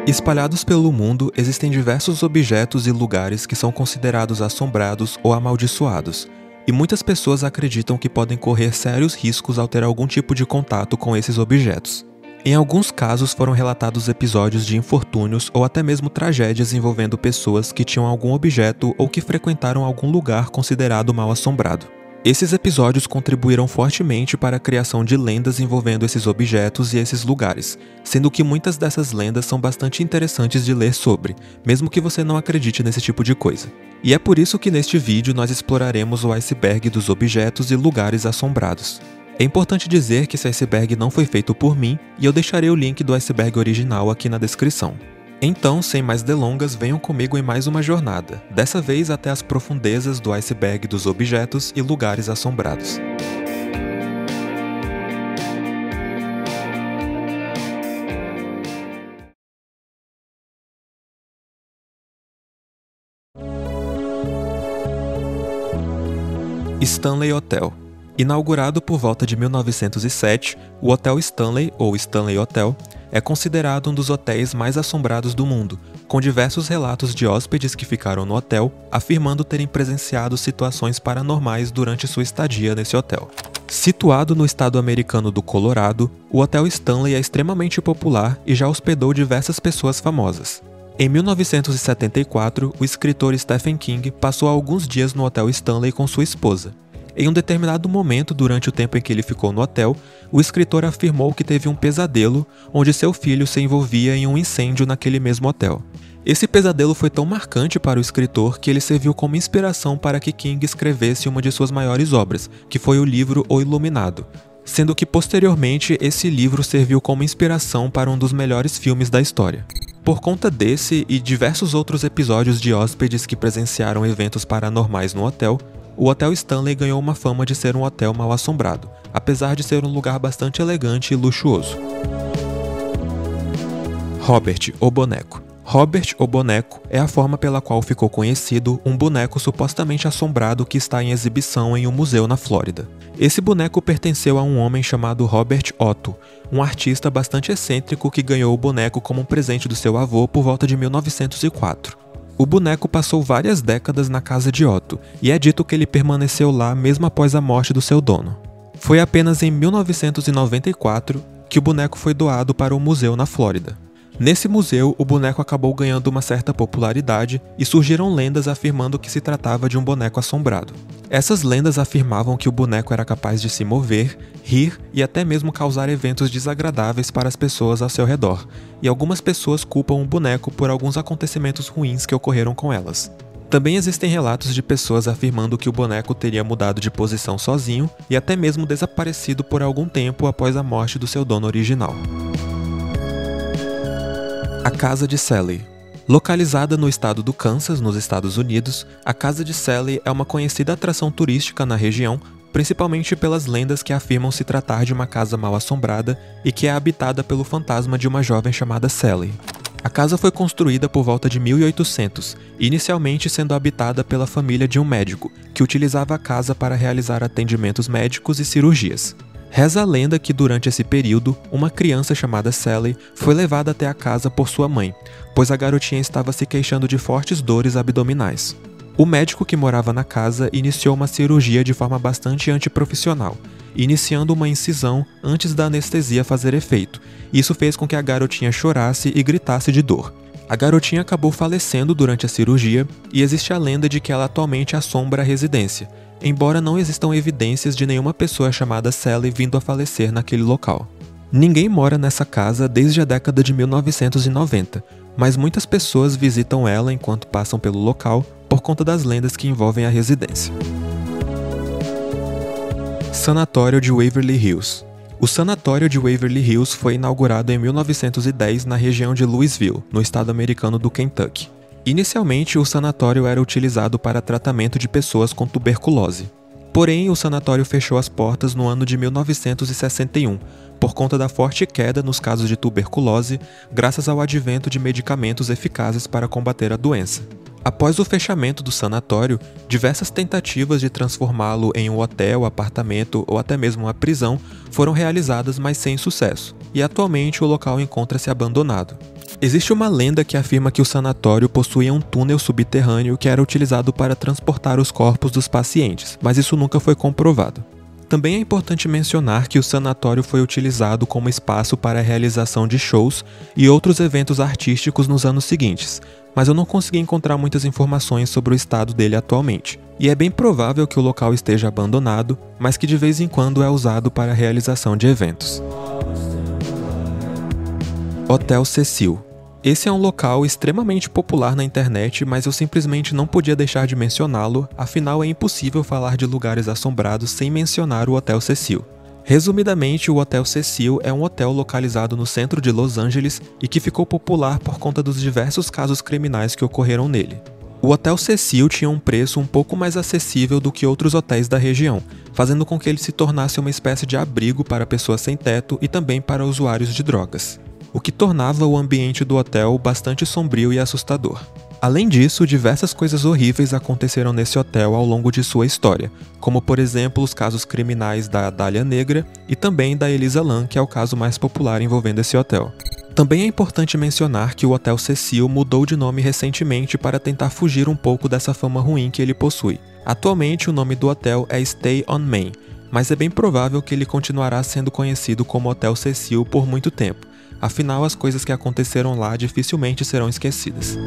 Espalhados pelo mundo, existem diversos objetos e lugares que são considerados assombrados ou amaldiçoados, e muitas pessoas acreditam que podem correr sérios riscos ao ter algum tipo de contato com esses objetos. Em alguns casos foram relatados episódios de infortúnios ou até mesmo tragédias envolvendo pessoas que tinham algum objeto ou que frequentaram algum lugar considerado mal-assombrado. Esses episódios contribuíram fortemente para a criação de lendas envolvendo esses objetos e esses lugares, sendo que muitas dessas lendas são bastante interessantes de ler sobre, mesmo que você não acredite nesse tipo de coisa. E é por isso que neste vídeo nós exploraremos o iceberg dos objetos e lugares assombrados. É importante dizer que esse iceberg não foi feito por mim e eu deixarei o link do iceberg original aqui na descrição. Então, sem mais delongas, venham comigo em mais uma jornada, dessa vez até as profundezas do iceberg dos objetos e lugares assombrados. Stanley Hotel. Inaugurado por volta de 1907, o Hotel Stanley, ou Stanley Hotel, é considerado um dos hotéis mais assombrados do mundo, com diversos relatos de hóspedes que ficaram no hotel, afirmando terem presenciado situações paranormais durante sua estadia nesse hotel. Situado no estado americano do Colorado, o Hotel Stanley é extremamente popular e já hospedou diversas pessoas famosas. Em 1974, o escritor Stephen King passou alguns dias no Hotel Stanley com sua esposa. Em um determinado momento, durante o tempo em que ele ficou no hotel, o escritor afirmou que teve um pesadelo onde seu filho se envolvia em um incêndio naquele mesmo hotel. Esse pesadelo foi tão marcante para o escritor que ele serviu como inspiração para que King escrevesse uma de suas maiores obras, que foi o livro O Iluminado, sendo que posteriormente esse livro serviu como inspiração para um dos melhores filmes da história. Por conta desse e diversos outros episódios de hóspedes que presenciaram eventos paranormais no hotel, o Hotel Stanley ganhou uma fama de ser um hotel mal-assombrado, apesar de ser um lugar bastante elegante e luxuoso. Robert, o Boneco. Robert, o Boneco, é a forma pela qual ficou conhecido um boneco supostamente assombrado que está em exibição em um museu na Flórida. Esse boneco pertenceu a um homem chamado Robert Otto, um artista bastante excêntrico que ganhou o boneco como um presente do seu avô por volta de 1904. O boneco passou várias décadas na casa de Otto, e é dito que ele permaneceu lá mesmo após a morte do seu dono. Foi apenas em 1994 que o boneco foi doado para um museu na Flórida. Nesse museu, o boneco acabou ganhando uma certa popularidade e surgiram lendas afirmando que se tratava de um boneco assombrado. Essas lendas afirmavam que o boneco era capaz de se mover, rir e até mesmo causar eventos desagradáveis para as pessoas ao seu redor, e algumas pessoas culpam o boneco por alguns acontecimentos ruins que ocorreram com elas. Também existem relatos de pessoas afirmando que o boneco teria mudado de posição sozinho e até mesmo desaparecido por algum tempo após a morte do seu dono original. A Casa de Sally. Localizada no estado do Kansas, nos Estados Unidos, a Casa de Sally é uma conhecida atração turística na região, principalmente pelas lendas que afirmam se tratar de uma casa mal-assombrada e que é habitada pelo fantasma de uma jovem chamada Sally. A casa foi construída por volta de 1800, inicialmente sendo habitada pela família de um médico, que utilizava a casa para realizar atendimentos médicos e cirurgias. Reza a lenda que durante esse período, uma criança chamada Sally foi levada até a casa por sua mãe, pois a garotinha estava se queixando de fortes dores abdominais. O médico que morava na casa iniciou uma cirurgia de forma bastante antiprofissional, iniciando uma incisão antes da anestesia fazer efeito. Isso fez com que a garotinha chorasse e gritasse de dor. A garotinha acabou falecendo durante a cirurgia e existe a lenda de que ela atualmente assombra a residência, embora não existam evidências de nenhuma pessoa chamada Sally vindo a falecer naquele local. Ninguém mora nessa casa desde a década de 1990, mas muitas pessoas visitam ela enquanto passam pelo local por conta das lendas que envolvem a residência. Sanatório de Waverly Hills. O Sanatório de Waverly Hills foi inaugurado em 1910 na região de Louisville, no estado americano do Kentucky. Inicialmente, o sanatório era utilizado para tratamento de pessoas com tuberculose. Porém, o sanatório fechou as portas no ano de 1961, por conta da forte queda nos casos de tuberculose, graças ao advento de medicamentos eficazes para combater a doença. Após o fechamento do sanatório, diversas tentativas de transformá-lo em um hotel, apartamento ou até mesmo uma prisão foram realizadas, mas sem sucesso. e atualmente o local encontra-se abandonado. Existe uma lenda que afirma que o sanatório possuía um túnel subterrâneo que era utilizado para transportar os corpos dos pacientes, mas isso nunca foi comprovado. Também é importante mencionar que o sanatório foi utilizado como espaço para a realização de shows e outros eventos artísticos nos anos seguintes, mas eu não consegui encontrar muitas informações sobre o estado dele atualmente. E é bem provável que o local esteja abandonado, mas que de vez em quando é usado para a realização de eventos. Hotel Cecil. Esse é um local extremamente popular na internet, mas eu simplesmente não podia deixar de mencioná-lo, afinal é impossível falar de lugares assombrados sem mencionar o Hotel Cecil. Resumidamente, o Hotel Cecil é um hotel localizado no centro de Los Angeles e que ficou popular por conta dos diversos casos criminais que ocorreram nele. O Hotel Cecil tinha um preço um pouco mais acessível do que outros hotéis da região, fazendo com que ele se tornasse uma espécie de abrigo para pessoas sem teto e também para usuários de drogas, o que tornava o ambiente do hotel bastante sombrio e assustador. Além disso, diversas coisas horríveis aconteceram nesse hotel ao longo de sua história, como por exemplo os casos criminais da Dália Negra e também da Elisa Lam, que é o caso mais popular envolvendo esse hotel. Também é importante mencionar que o Hotel Cecil mudou de nome recentemente para tentar fugir um pouco dessa fama ruim que ele possui. Atualmente o nome do hotel é Stay on Main, mas é bem provável que ele continuará sendo conhecido como Hotel Cecil por muito tempo. Afinal, as coisas que aconteceram lá dificilmente serão esquecidas.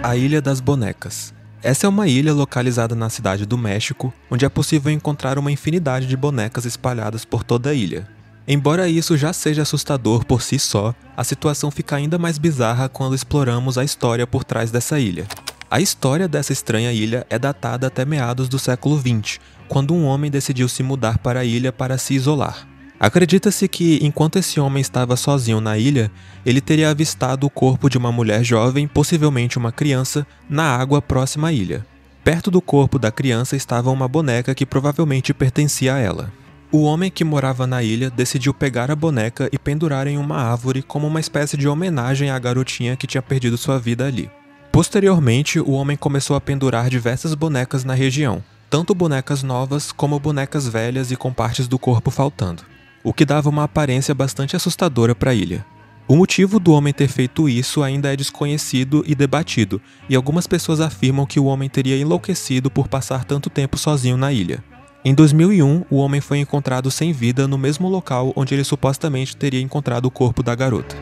A Ilha das Bonecas. Essa é uma ilha localizada na cidade do México, onde é possível encontrar uma infinidade de bonecas espalhadas por toda a ilha. Embora isso já seja assustador por si só, a situação fica ainda mais bizarra quando exploramos a história por trás dessa ilha. A história dessa estranha ilha é datada até meados do século XX, quando um homem decidiu se mudar para a ilha para se isolar. Acredita-se que, enquanto esse homem estava sozinho na ilha, ele teria avistado o corpo de uma mulher jovem, possivelmente uma criança, na água próxima à ilha. Perto do corpo da criança estava uma boneca que provavelmente pertencia a ela. O homem que morava na ilha decidiu pegar a boneca e pendurar em uma árvore como uma espécie de homenagem à garotinha que tinha perdido sua vida ali. Posteriormente, o homem começou a pendurar diversas bonecas na região, tanto bonecas novas como bonecas velhas e com partes do corpo faltando, o que dava uma aparência bastante assustadora para a ilha. O motivo do homem ter feito isso ainda é desconhecido e debatido, e algumas pessoas afirmam que o homem teria enlouquecido por passar tanto tempo sozinho na ilha. Em 2001, o homem foi encontrado sem vida no mesmo local onde ele supostamente teria encontrado o corpo da garota.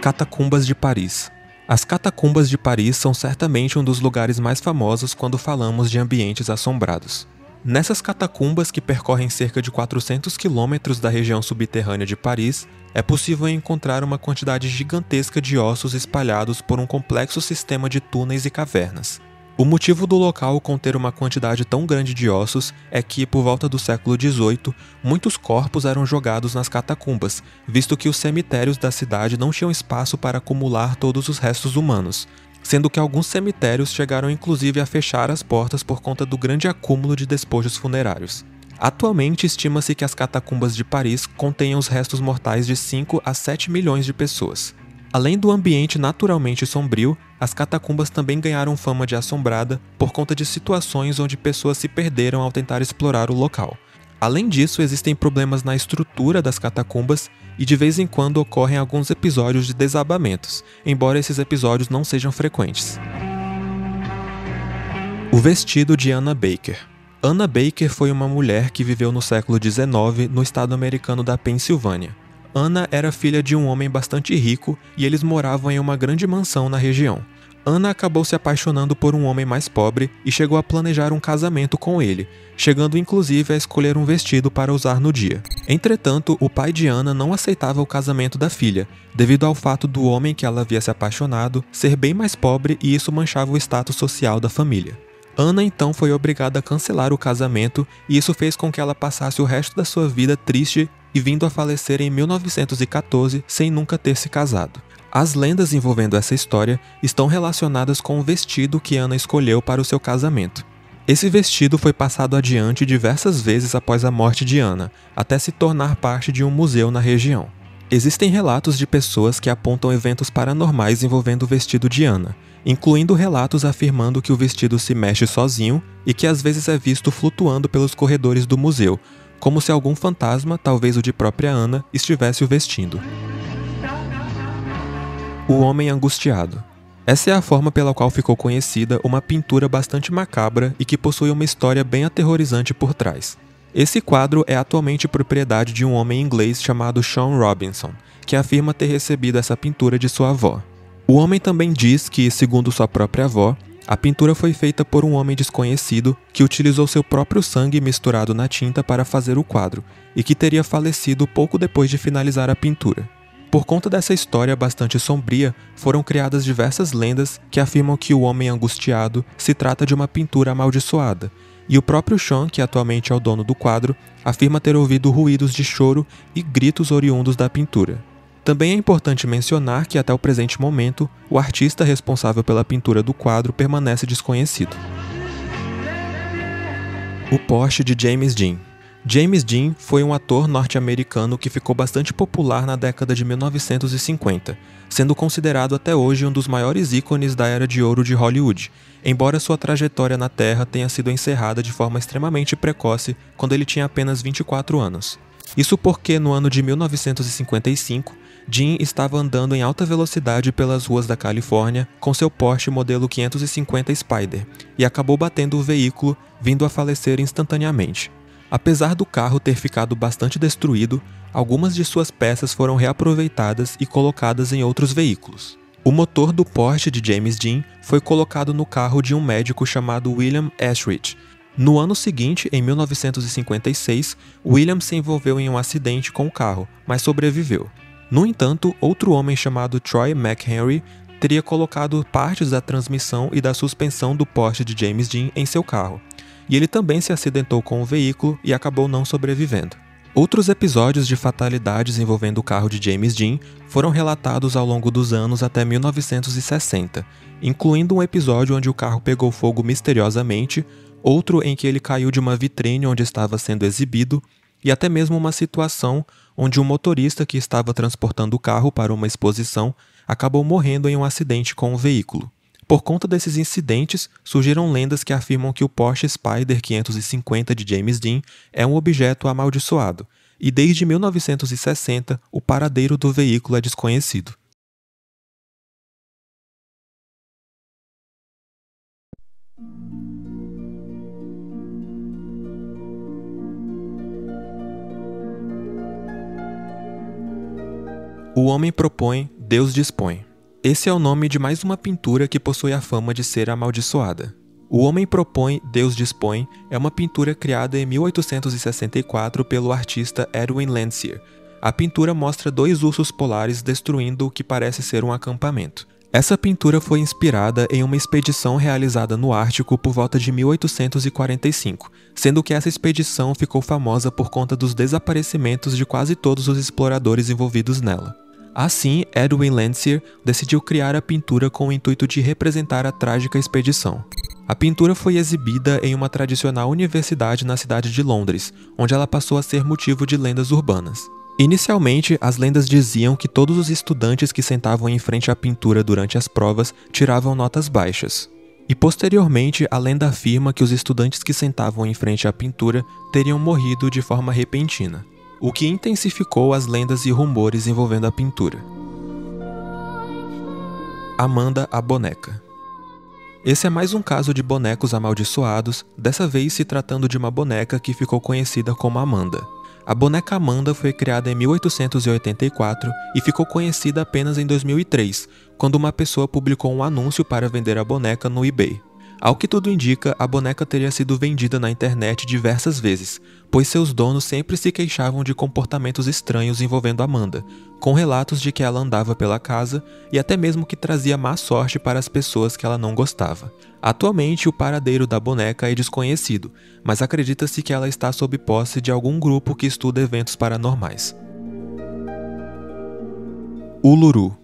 Catacumbas de Paris. As catacumbas de Paris são certamente um dos lugares mais famosos quando falamos de ambientes assombrados. Nessas catacumbas, que percorrem cerca de 400 quilômetros da região subterrânea de Paris, é possível encontrar uma quantidade gigantesca de ossos espalhados por um complexo sistema de túneis e cavernas. O motivo do local conter uma quantidade tão grande de ossos é que, por volta do século XVIII, muitos corpos eram jogados nas catacumbas, visto que os cemitérios da cidade não tinham espaço para acumular todos os restos humanos, sendo que alguns cemitérios chegaram inclusive a fechar as portas por conta do grande acúmulo de despojos funerários. Atualmente, estima-se que as catacumbas de Paris contenham os restos mortais de 5 a 7 milhões de pessoas. Além do ambiente naturalmente sombrio, as catacumbas também ganharam fama de assombrada por conta de situações onde pessoas se perderam ao tentar explorar o local. Além disso, existem problemas na estrutura das catacumbas e de vez em quando ocorrem alguns episódios de desabamentos, embora esses episódios não sejam frequentes. O vestido de Anna Baker. Anna Baker foi uma mulher que viveu no século XIX no estado americano da Pensilvânia. Anna era filha de um homem bastante rico e eles moravam em uma grande mansão na região. Anna acabou se apaixonando por um homem mais pobre e chegou a planejar um casamento com ele, chegando inclusive a escolher um vestido para usar no dia. Entretanto, o pai de Anna não aceitava o casamento da filha, devido ao fato do homem que ela havia se apaixonado ser bem mais pobre e isso manchava o status social da família. Anna então foi obrigada a cancelar o casamento e isso fez com que ela passasse o resto da sua vida triste e vindo a falecer em 1914 sem nunca ter se casado. As lendas envolvendo essa história estão relacionadas com o vestido que Anna escolheu para o seu casamento. Esse vestido foi passado adiante diversas vezes após a morte de Anna, até se tornar parte de um museu na região. Existem relatos de pessoas que apontam eventos paranormais envolvendo o vestido de Anna, incluindo relatos afirmando que o vestido se mexe sozinho e que às vezes é visto flutuando pelos corredores do museu, como se algum fantasma, talvez o de própria Anna, estivesse o vestindo. O Homem Angustiado. Essa é a forma pela qual ficou conhecida uma pintura bastante macabra e que possui uma história bem aterrorizante por trás. Esse quadro é atualmente propriedade de um homem inglês chamado Sean Robinson, que afirma ter recebido essa pintura de sua avó. O homem também diz que, segundo sua própria avó, a pintura foi feita por um homem desconhecido que utilizou seu próprio sangue misturado na tinta para fazer o quadro e que teria falecido pouco depois de finalizar a pintura. Por conta dessa história bastante sombria, foram criadas diversas lendas que afirmam que o Homem Angustiado se trata de uma pintura amaldiçoada, e o próprio Sean, que atualmente é o dono do quadro, afirma ter ouvido ruídos de choro e gritos oriundos da pintura. Também é importante mencionar que até o presente momento, o artista responsável pela pintura do quadro permanece desconhecido. O Porsche de James Dean. James Dean foi um ator norte-americano que ficou bastante popular na década de 1950, sendo considerado até hoje um dos maiores ícones da era de ouro de Hollywood, embora sua trajetória na Terra tenha sido encerrada de forma extremamente precoce quando ele tinha apenas 24 anos. Isso porque, no ano de 1955, Dean estava andando em alta velocidade pelas ruas da Califórnia com seu Porsche modelo 550 Spider e acabou batendo o veículo, vindo a falecer instantaneamente. Apesar do carro ter ficado bastante destruído, algumas de suas peças foram reaproveitadas e colocadas em outros veículos. O motor do Porsche de James Dean foi colocado no carro de um médico chamado William Eschrich. No ano seguinte, em 1956, William se envolveu em um acidente com o carro, mas sobreviveu. No entanto, outro homem chamado Troy McHenry teria colocado partes da transmissão e da suspensão do Porsche de James Dean em seu carro, e ele também se acidentou com o veículo e acabou não sobrevivendo. Outros episódios de fatalidades envolvendo o carro de James Dean foram relatados ao longo dos anos até 1960, incluindo um episódio onde o carro pegou fogo misteriosamente, outro em que ele caiu de uma vitrine onde estava sendo exibido, e até mesmo uma situação onde um motorista que estava transportando o carro para uma exposição acabou morrendo em um acidente com o veículo. Por conta desses incidentes, surgiram lendas que afirmam que o Porsche Spider 550 de James Dean é um objeto amaldiçoado, e desde 1960 o paradeiro do veículo é desconhecido. O homem propõe, Deus dispõe. Esse é o nome de mais uma pintura que possui a fama de ser amaldiçoada. O Homem Propõe, Deus Dispõe é uma pintura criada em 1864 pelo artista Edwin Landseer. A pintura mostra dois ursos polares destruindo o que parece ser um acampamento. Essa pintura foi inspirada em uma expedição realizada no Ártico por volta de 1845, sendo que essa expedição ficou famosa por conta dos desaparecimentos de quase todos os exploradores envolvidos nela. Assim, Edwin Landseer decidiu criar a pintura com o intuito de representar a trágica expedição. A pintura foi exibida em uma tradicional universidade na cidade de Londres, onde ela passou a ser motivo de lendas urbanas. Inicialmente, as lendas diziam que todos os estudantes que sentavam em frente à pintura durante as provas tiravam notas baixas. E posteriormente, a lenda afirma que os estudantes que sentavam em frente à pintura teriam morrido de forma repentina, o que intensificou as lendas e rumores envolvendo a pintura. Amanda a Boneca. Esse é mais um caso de bonecos amaldiçoados, dessa vez se tratando de uma boneca que ficou conhecida como Amanda. A boneca Amanda foi criada em 1884 e ficou conhecida apenas em 2003, quando uma pessoa publicou um anúncio para vender a boneca no eBay. Ao que tudo indica, a boneca teria sido vendida na internet diversas vezes, pois seus donos sempre se queixavam de comportamentos estranhos envolvendo Amanda, com relatos de que ela andava pela casa e até mesmo que trazia má sorte para as pessoas que ela não gostava. Atualmente, o paradeiro da boneca é desconhecido, mas acredita-se que ela está sob posse de algum grupo que estuda eventos paranormais. Uluru.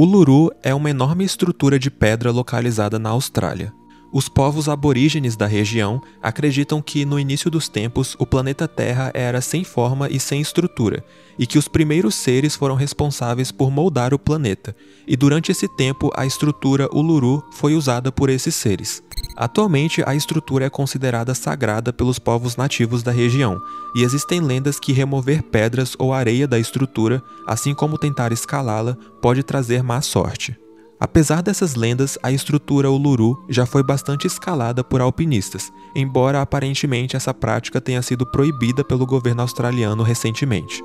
Uluru é uma enorme estrutura de pedra localizada na Austrália. Os povos aborígenes da região acreditam que, no início dos tempos, o planeta Terra era sem forma e sem estrutura, e que os primeiros seres foram responsáveis por moldar o planeta, e durante esse tempo a estrutura Uluru foi usada por esses seres. Atualmente, a estrutura é considerada sagrada pelos povos nativos da região, e existem lendas que remover pedras ou areia da estrutura, assim como tentar escalá-la, pode trazer má sorte. Apesar dessas lendas, a estrutura Uluru já foi bastante escalada por alpinistas, embora aparentemente essa prática tenha sido proibida pelo governo australiano recentemente.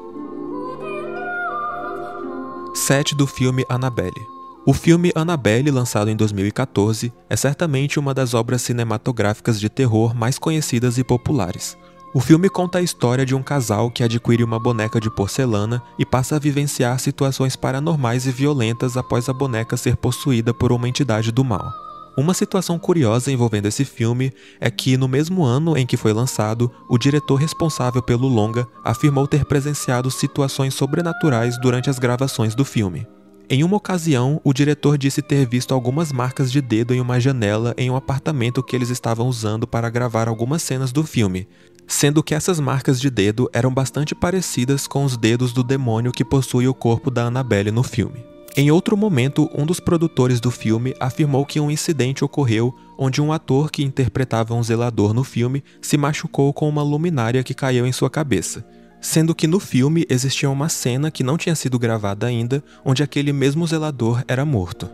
Set do filme Annabelle. O filme Annabelle, lançado em 2014, é certamente uma das obras cinematográficas de terror mais conhecidas e populares. O filme conta a história de um casal que adquire uma boneca de porcelana e passa a vivenciar situações paranormais e violentas após a boneca ser possuída por uma entidade do mal. Uma situação curiosa envolvendo esse filme é que, no mesmo ano em que foi lançado, o diretor responsável pelo longa afirmou ter presenciado situações sobrenaturais durante as gravações do filme. Em uma ocasião, o diretor disse ter visto algumas marcas de dedo em uma janela em um apartamento que eles estavam usando para gravar algumas cenas do filme, sendo que essas marcas de dedo eram bastante parecidas com os dedos do demônio que possui o corpo da Annabelle no filme. Em outro momento, um dos produtores do filme afirmou que um incidente ocorreu onde um ator que interpretava um zelador no filme se machucou com uma luminária que caiu em sua cabeça, sendo que no filme existia uma cena que não tinha sido gravada ainda, onde aquele mesmo zelador era morto.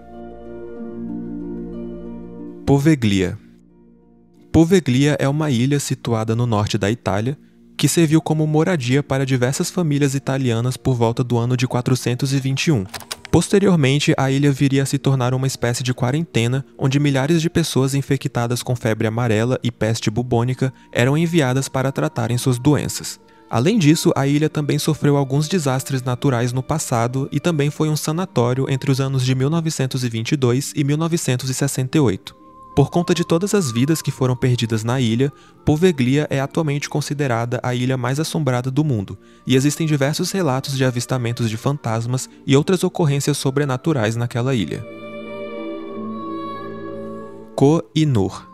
Poveglia. Poveglia é uma ilha situada no norte da Itália, que serviu como moradia para diversas famílias italianas por volta do ano de 421. Posteriormente, a ilha viria a se tornar uma espécie de quarentena, onde milhares de pessoas infectadas com febre amarela e peste bubônica eram enviadas para tratarem suas doenças. Além disso, a ilha também sofreu alguns desastres naturais no passado e também foi um sanatório entre os anos de 1922 e 1968. Por conta de todas as vidas que foram perdidas na ilha, Poveglia é atualmente considerada a ilha mais assombrada do mundo, e existem diversos relatos de avistamentos de fantasmas e outras ocorrências sobrenaturais naquela ilha. Koh-i-Noor.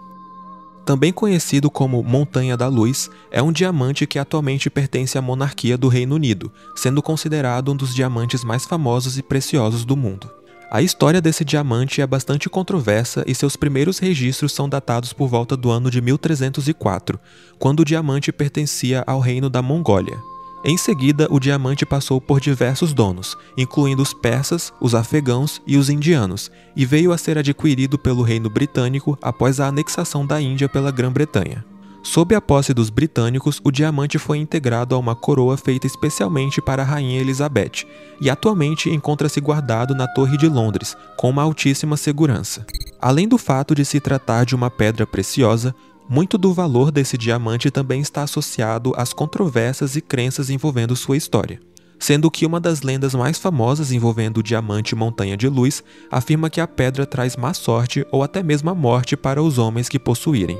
Também conhecido como Montanha da Luz, é um diamante que atualmente pertence à monarquia do Reino Unido, sendo considerado um dos diamantes mais famosos e preciosos do mundo. A história desse diamante é bastante controversa e seus primeiros registros são datados por volta do ano de 1304, quando o diamante pertencia ao reino da Mongólia. Em seguida, o diamante passou por diversos donos, incluindo os persas, os afegãos e os indianos, e veio a ser adquirido pelo reino britânico após a anexação da Índia pela Grã-Bretanha. Sob a posse dos britânicos, o diamante foi integrado a uma coroa feita especialmente para a Rainha Elizabeth, e atualmente encontra-se guardado na Torre de Londres, com uma altíssima segurança. Além do fato de se tratar de uma pedra preciosa, muito do valor desse diamante também está associado às controvérsias e crenças envolvendo sua história, sendo que uma das lendas mais famosas envolvendo o diamante Montanha de Luz afirma que a pedra traz má sorte ou até mesmo a morte para os homens que possuírem.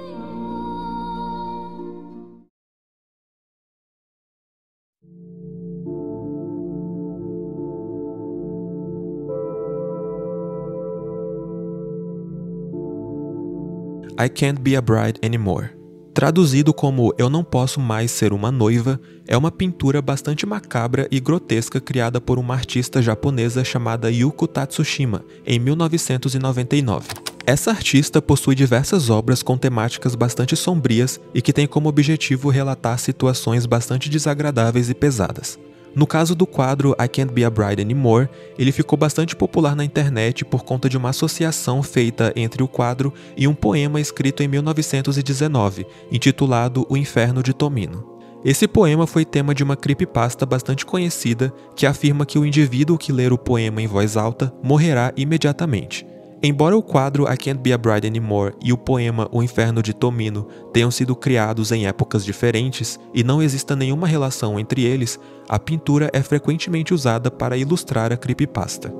I Can't Be a Bride Anymore. Traduzido como Eu Não Posso Mais Ser Uma Noiva, é uma pintura bastante macabra e grotesca criada por uma artista japonesa chamada Yuko Tatsushima, em 1999. Essa artista possui diversas obras com temáticas bastante sombrias e que tem como objetivo relatar situações bastante desagradáveis e pesadas. No caso do quadro I Can't Be a Bride Anymore, ele ficou bastante popular na internet por conta de uma associação feita entre o quadro e um poema escrito em 1919, intitulado O Inferno de Tomino. Esse poema foi tema de uma creepypasta bastante conhecida que afirma que o indivíduo que ler o poema em voz alta morrerá imediatamente. Embora o quadro I Can't Be a Bride Anymore e o poema O Inferno de Tomino tenham sido criados em épocas diferentes e não exista nenhuma relação entre eles, a pintura é frequentemente usada para ilustrar a creepypasta.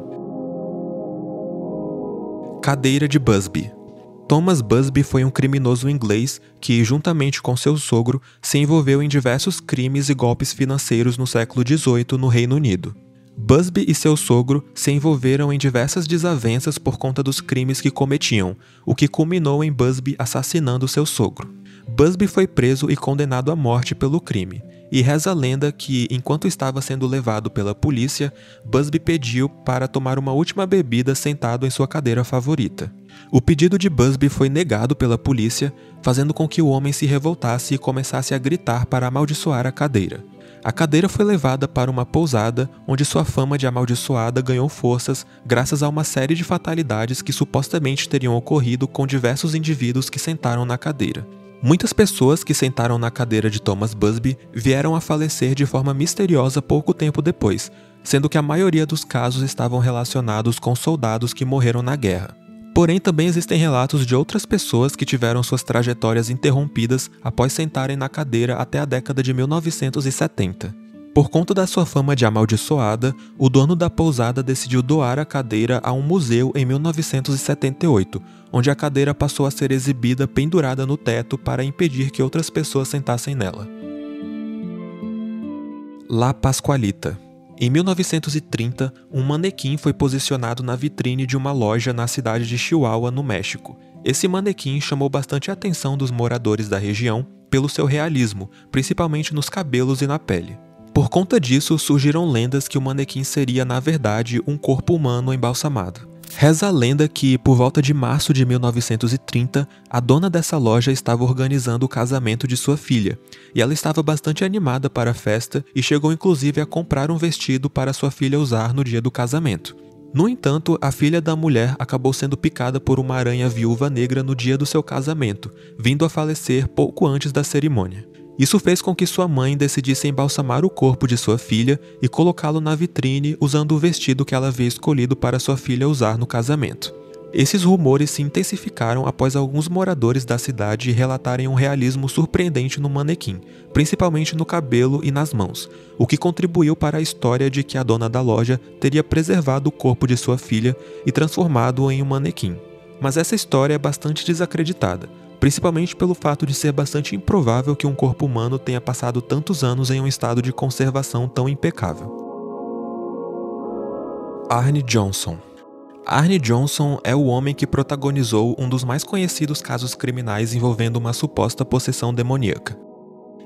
Cadeira de Busby. Thomas Busby foi um criminoso inglês que, juntamente com seu sogro, se envolveu em diversos crimes e golpes financeiros no século XVIII no Reino Unido. Busby e seu sogro se envolveram em diversas desavenças por conta dos crimes que cometiam, o que culminou em Busby assassinando seu sogro. Busby foi preso e condenado à morte pelo crime, e reza a lenda que, enquanto estava sendo levado pela polícia, Busby pediu para tomar uma última bebida sentado em sua cadeira favorita. O pedido de Busby foi negado pela polícia, fazendo com que o homem se revoltasse e começasse a gritar para amaldiçoar a cadeira. A cadeira foi levada para uma pousada, onde sua fama de amaldiçoada ganhou forças graças a uma série de fatalidades que supostamente teriam ocorrido com diversos indivíduos que sentaram na cadeira. Muitas pessoas que sentaram na cadeira de Thomas Busby vieram a falecer de forma misteriosa pouco tempo depois, sendo que a maioria dos casos estavam relacionados com soldados que morreram na guerra. Porém, também existem relatos de outras pessoas que tiveram suas trajetórias interrompidas após sentarem na cadeira até a década de 1970. Por conta da sua fama de amaldiçoada, o dono da pousada decidiu doar a cadeira a um museu em 1978, onde a cadeira passou a ser exibida pendurada no teto para impedir que outras pessoas sentassem nela. La Pascualita. Em 1930, um manequim foi posicionado na vitrine de uma loja na cidade de Chihuahua, no México. Esse manequim chamou bastante a atenção dos moradores da região pelo seu realismo, principalmente nos cabelos e na pele. Por conta disso, surgiram lendas que o manequim seria, na verdade, um corpo humano embalsamado. Reza a lenda que, por volta de março de 1930, a dona dessa loja estava organizando o casamento de sua filha, e ela estava bastante animada para a festa e chegou inclusive a comprar um vestido para sua filha usar no dia do casamento. No entanto, a filha da mulher acabou sendo picada por uma aranha viúva negra no dia do seu casamento, vindo a falecer pouco antes da cerimônia. Isso fez com que sua mãe decidisse embalsamar o corpo de sua filha e colocá-lo na vitrine usando o vestido que ela havia escolhido para sua filha usar no casamento. Esses rumores se intensificaram após alguns moradores da cidade relatarem um realismo surpreendente no manequim, principalmente no cabelo e nas mãos, o que contribuiu para a história de que a dona da loja teria preservado o corpo de sua filha e transformado-o em um manequim. Mas essa história é bastante desacreditada, principalmente pelo fato de ser bastante improvável que um corpo humano tenha passado tantos anos em um estado de conservação tão impecável. Arne Johnson. Arne Johnson é o homem que protagonizou um dos mais conhecidos casos criminais envolvendo uma suposta possessão demoníaca.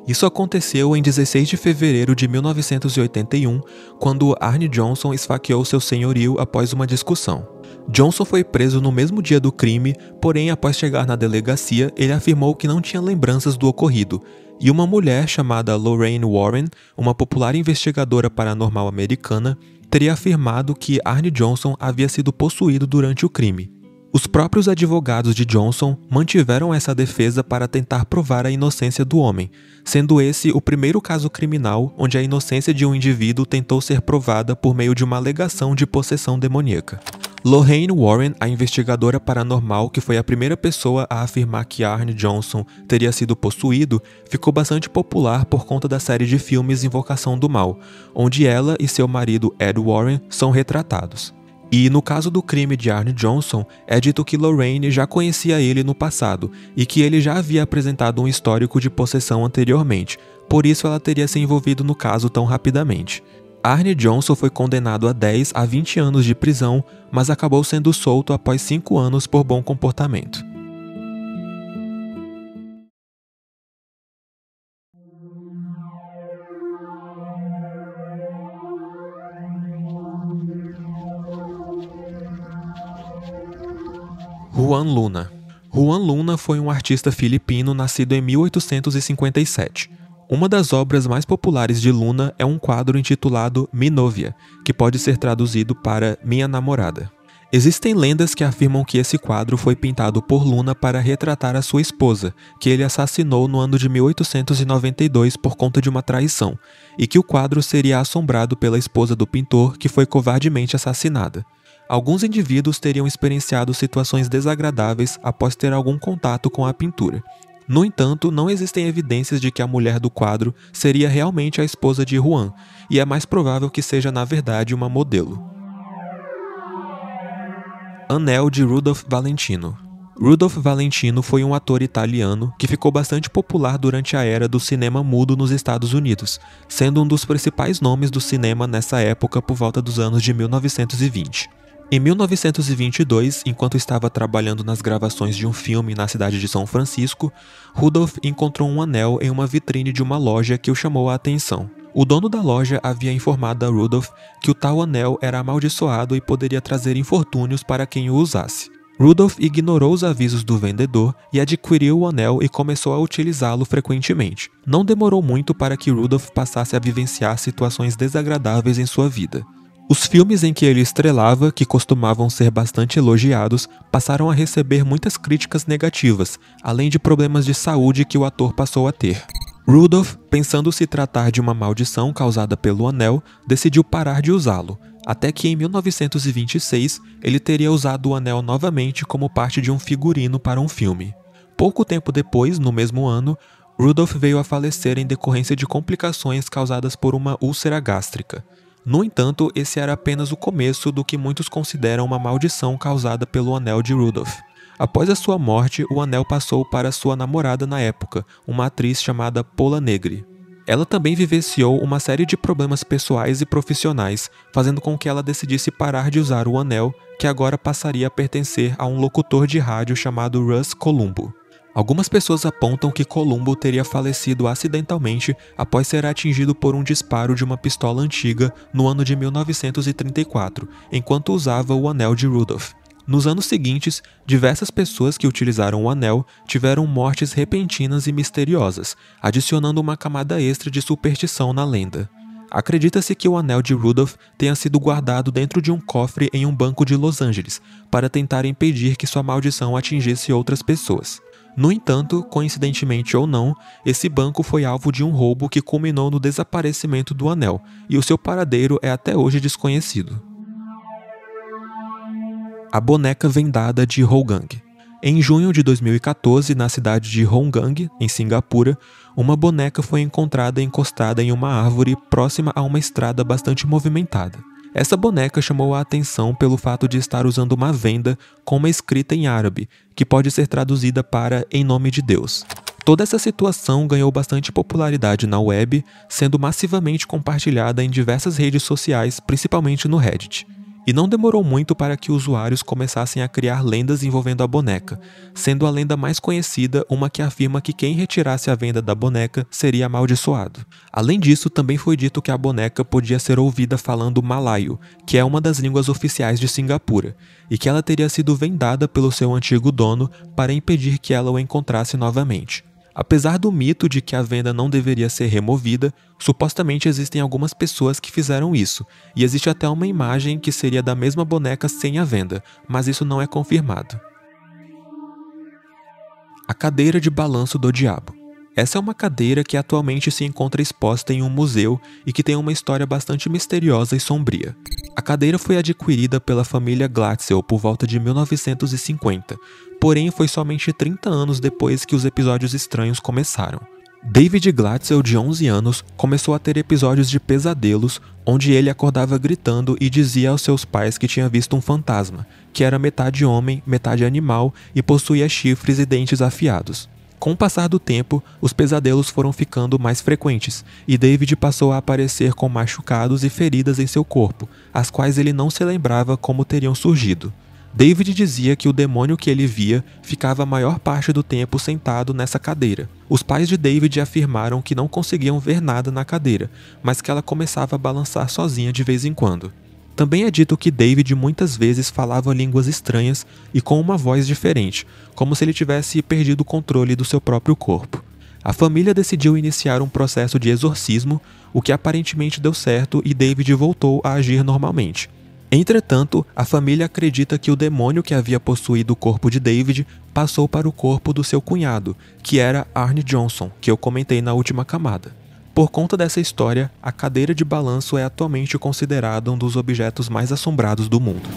Isso aconteceu em 16 de fevereiro de 1981, quando Arne Johnson esfaqueou seu senhorio após uma discussão. Johnson foi preso no mesmo dia do crime, porém, após chegar na delegacia, ele afirmou que não tinha lembranças do ocorrido, e uma mulher chamada Lorraine Warren, uma popular investigadora paranormal americana, teria afirmado que Arne Johnson havia sido possuído durante o crime. Os próprios advogados de Johnson mantiveram essa defesa para tentar provar a inocência do homem, sendo esse o primeiro caso criminal onde a inocência de um indivíduo tentou ser provada por meio de uma alegação de possessão demoníaca. Lorraine Warren, a investigadora paranormal que foi a primeira pessoa a afirmar que Arne Johnson teria sido possuído, ficou bastante popular por conta da série de filmes Invocação do Mal, onde ela e seu marido Ed Warren são retratados. E no caso do crime de Arne Johnson, é dito que Lorraine já conhecia ele no passado e que ele já havia apresentado um histórico de possessão anteriormente, por isso ela teria se envolvido no caso tão rapidamente. Arne Johnson foi condenado a 10 a 20 anos de prisão, mas acabou sendo solto após 5 anos por bom comportamento. Juan Luna. Juan Luna foi um artista filipino nascido em 1857. Uma das obras mais populares de Luna é um quadro intitulado Mi Novia, que pode ser traduzido para Minha Namorada. Existem lendas que afirmam que esse quadro foi pintado por Luna para retratar a sua esposa, que ele assassinou no ano de 1892 por conta de uma traição, e que o quadro seria assombrado pela esposa do pintor, que foi covardemente assassinada. Alguns indivíduos teriam experienciado situações desagradáveis após ter algum contato com a pintura. No entanto, não existem evidências de que a mulher do quadro seria realmente a esposa de Juan, e é mais provável que seja na verdade uma modelo. Anel de Rudolph Valentino. Rudolph Valentino foi um ator italiano que ficou bastante popular durante a era do cinema mudo nos Estados Unidos, sendo um dos principais nomes do cinema nessa época por volta dos anos de 1920. Em 1922, enquanto estava trabalhando nas gravações de um filme na cidade de São Francisco, Rudolph encontrou um anel em uma vitrine de uma loja que o chamou a atenção. O dono da loja havia informado a Rudolph que o tal anel era amaldiçoado e poderia trazer infortúnios para quem o usasse. Rudolph ignorou os avisos do vendedor e adquiriu o anel e começou a utilizá-lo frequentemente. Não demorou muito para que Rudolph passasse a vivenciar situações desagradáveis em sua vida. Os filmes em que ele estrelava, que costumavam ser bastante elogiados, passaram a receber muitas críticas negativas, além de problemas de saúde que o ator passou a ter. Rudolph, pensando se tratar de uma maldição causada pelo anel, decidiu parar de usá-lo, até que em 1926 ele teria usado o anel novamente como parte de um figurino para um filme. Pouco tempo depois, no mesmo ano, Rudolph veio a falecer em decorrência de complicações causadas por uma úlcera gástrica. No entanto, esse era apenas o começo do que muitos consideram uma maldição causada pelo anel de Rudolph. Após a sua morte, o anel passou para sua namorada na época, uma atriz chamada Pola Negri. Ela também vivenciou uma série de problemas pessoais e profissionais, fazendo com que ela decidisse parar de usar o anel, que agora passaria a pertencer a um locutor de rádio chamado Russ Columbo. Algumas pessoas apontam que Columbo teria falecido acidentalmente após ser atingido por um disparo de uma pistola antiga no ano de 1934, enquanto usava o anel de Rudolph. Nos anos seguintes, diversas pessoas que utilizaram o anel tiveram mortes repentinas e misteriosas, adicionando uma camada extra de superstição na lenda. Acredita-se que o anel de Rudolph tenha sido guardado dentro de um cofre em um banco de Los Angeles, para tentar impedir que sua maldição atingisse outras pessoas. No entanto, coincidentemente ou não, esse banco foi alvo de um roubo que culminou no desaparecimento do anel, e o seu paradeiro é até hoje desconhecido. A boneca vendada de Hougang. Em junho de 2014, na cidade de Hougang, em Singapura, uma boneca foi encontrada encostada em uma árvore próxima a uma estrada bastante movimentada. Essa boneca chamou a atenção pelo fato de estar usando uma venda com uma escrita em árabe, que pode ser traduzida para "em nome de Deus". Toda essa situação ganhou bastante popularidade na web, sendo massivamente compartilhada em diversas redes sociais, principalmente no Reddit. E não demorou muito para que usuários começassem a criar lendas envolvendo a boneca, sendo a lenda mais conhecida uma que afirma que quem retirasse a venda da boneca seria amaldiçoado. Além disso, também foi dito que a boneca podia ser ouvida falando malaio, que é uma das línguas oficiais de Singapura, e que ela teria sido vendada pelo seu antigo dono para impedir que ela o encontrasse novamente. Apesar do mito de que a venda não deveria ser removida, supostamente existem algumas pessoas que fizeram isso, e existe até uma imagem que seria da mesma boneca sem a venda, mas isso não é confirmado. A cadeira de balanço do diabo. Essa é uma cadeira que atualmente se encontra exposta em um museu e que tem uma história bastante misteriosa e sombria. A cadeira foi adquirida pela família Glatzel por volta de 1950, porém foi somente 30 anos depois que os episódios estranhos começaram. David Glatzel, de 11 anos, começou a ter episódios de pesadelos, onde ele acordava gritando e dizia aos seus pais que tinha visto um fantasma, que era metade homem, metade animal e possuía chifres e dentes afiados. Com o passar do tempo, os pesadelos foram ficando mais frequentes, e David passou a aparecer com machucados e feridas em seu corpo, as quais ele não se lembrava como teriam surgido. David dizia que o demônio que ele via ficava a maior parte do tempo sentado nessa cadeira. Os pais de David afirmaram que não conseguiam ver nada na cadeira, mas que ela começava a balançar sozinha de vez em quando. Também é dito que David muitas vezes falava línguas estranhas e com uma voz diferente, como se ele tivesse perdido o controle do seu próprio corpo. A família decidiu iniciar um processo de exorcismo, o que aparentemente deu certo e David voltou a agir normalmente. Entretanto, a família acredita que o demônio que havia possuído o corpo de David passou para o corpo do seu cunhado, que era Arne Johnson, que eu comentei na última camada. Por conta dessa história, a cadeira de balanço é atualmente considerada um dos objetos mais assombrados do mundo.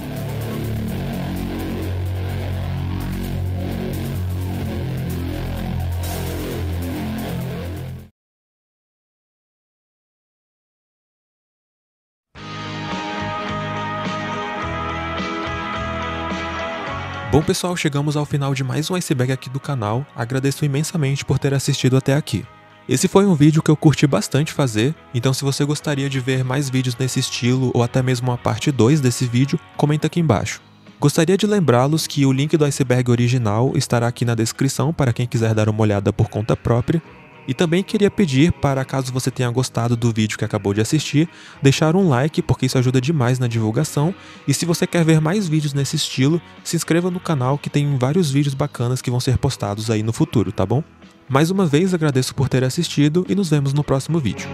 Bom pessoal, chegamos ao final de mais um iceberg aqui do canal, agradeço imensamente por ter assistido até aqui. Esse foi um vídeo que eu curti bastante fazer, então se você gostaria de ver mais vídeos nesse estilo ou até mesmo uma parte 2 desse vídeo, comenta aqui embaixo. Gostaria de lembrá-los que o link do iceberg original estará aqui na descrição para quem quiser dar uma olhada por conta própria. E também queria pedir para, caso você tenha gostado do vídeo que acabou de assistir, deixar um like porque isso ajuda demais na divulgação. E se você quer ver mais vídeos nesse estilo, se inscreva no canal que tem vários vídeos bacanas que vão ser postados aí no futuro, tá bom? Mais uma vez agradeço por ter assistido e nos vemos no próximo vídeo.